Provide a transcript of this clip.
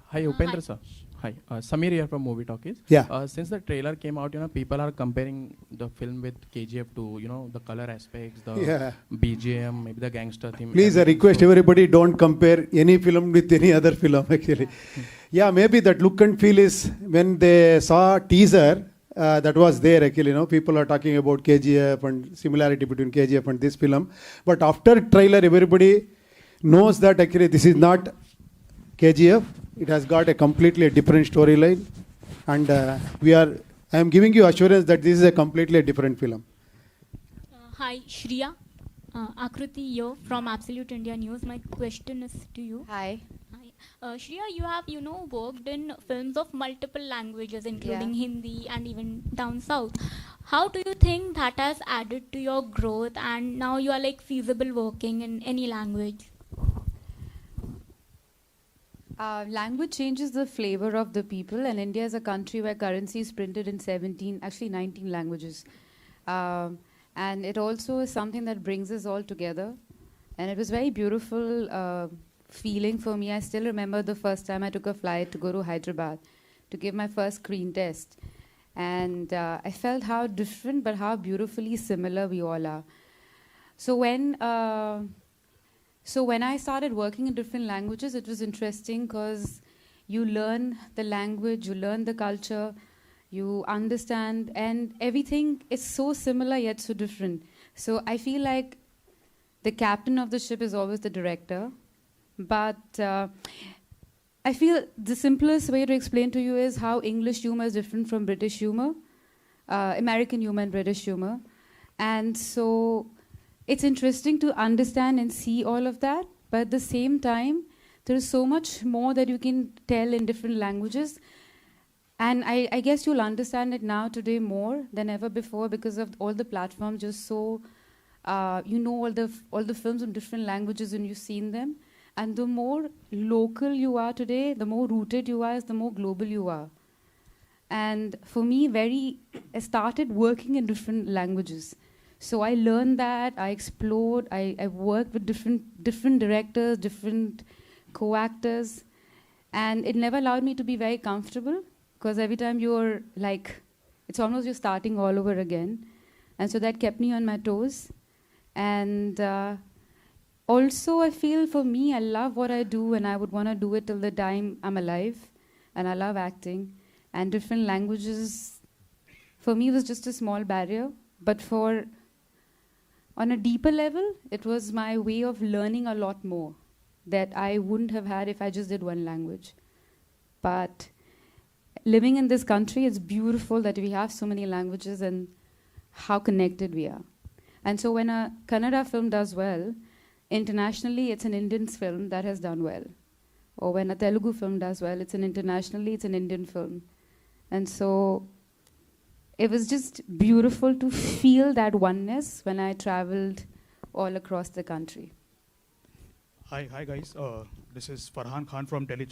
Hi, Upendra sir. Hi, Samir here from Movie Talkies. Yeah. Since the trailer came out, people are comparing the film with KGF to, the color aspects, the BGM, maybe the gangster theme. Please, I request everybody don't compare any film with any other film, actually. Yeah, maybe that look and feel is when they saw teaser, that was there, actually. People are talking about KGF and similarity between KGF and this film. But after trailer, everybody knows that actually this is not KGF. It has got a completely different storyline, and I am giving you assurance that this is a completely different film. Hi, Shreya. Akruti here from Absolute India News. My question is to you. Hi. Hi. Shreya, you have, worked in films of multiple languages, including Hindi and even down south. How do you think that has added to your growth, and now you are feasible working in any language? Language changes the flavor of the people, and India is a country where currency is printed in 19 languages. And it also is something that brings us all together. And it was very beautiful feeling for me. I still remember the first time I took a flight to go to Hyderabad to give my first screen test. And I felt how different but how beautifully similar we all are. So when I started working in different languages, it was interesting because you learn the language, you learn the culture, you understand, and everything is so similar yet so different. So I feel like the captain of the ship is always the director. But I feel the simplest way to explain to you is how English humor is different from British humor, American humor and British humor. And so it's interesting to understand and see all of that, but at the same time, there is so much more that you can tell in different languages. And I guess you'll understand it now today more than ever before because of all the platforms just so, all the films in different languages and you've seen them. And the more local you are today, the more rooted you are, the more global you are. And for me, I started working in different languages. So I learned that, I explored, I worked with different directors, different co-actors, and it never allowed me to be very comfortable because every time you're it's almost you're starting all over again. And so that kept me on my toes. And also I feel for me, I love what I do and I would want to do it till the time I'm alive. And I love acting. And different languages, for me, was just a small barrier. But on a deeper level, it was my way of learning a lot more that I wouldn't have had if I just did one language. But living in this country, it's beautiful that we have so many languages and how connected we are. And so when a Kannada film does well, internationally, it's an Indian film that has done well. Or when a Telugu film does well, it's an Indian film. And so it was just beautiful to feel that oneness when I traveled all across the country. Hi guys. This is Farhan Khan from Delhi.